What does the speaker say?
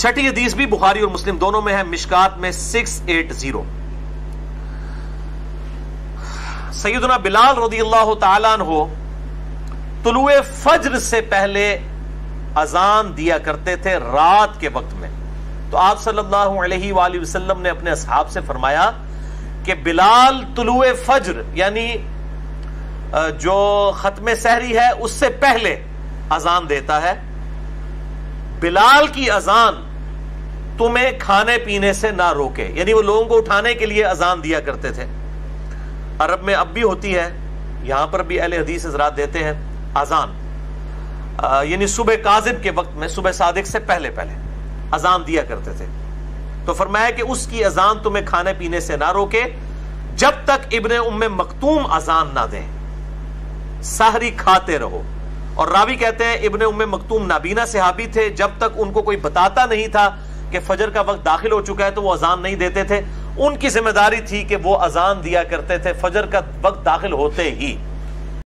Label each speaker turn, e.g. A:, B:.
A: چھٹی حدیث بھی بخاری اور مسلم دونوں میں ہے، مشکات میں 680۔ سیدنا بلال رضی اللہ تعالیٰ عنہ طلوع فجر سے پہلے اذان دیا کرتے تھے رات کے وقت میں۔ تو آپ صلی اللہ علیہ وآلہ وسلم نے اپنے اصحاب سے فرمایا کہ بلال طلوع فجر یعنی جو ختم سحری ہے اس سے پہلے اذان دیتا ہے، بلال کی اذان تمہیں کھانے پینے سے نہ روکے، یعنی وہ لوگوں کو اٹھانے کے لیے اذان دیا کرتے تھے۔ عرب میں اب بھی ہوتی ہے، یہاں پر بھی اہل حدیث حضرات دیتے ہیں اذان، یعنی صبح کاذب کے وقت میں، صبح صادق سے پہلے اذان دیا کرتے تھے۔ تو فرمایا کہ اس کی اذان تمہیں کھانے پینے سے نہ روکے جب تک ابن ام مکتوم اذان نہ دیں، سحری کھاتے رہو۔ اور راوی کہتے ہیں ابن ام مکتوم نابینا صحابی تھے، جب تک ان کو کوئی بتاتا نہیں تھا کہ فجر کا وقت داخل ہو چکا ہے تو وہ اذان نہیں دیتے تھے۔ ان کی ذمہ داری تھی کہ وہ اذان دیا کرتے تھے فجر کا وقت داخل ہوتے ہی۔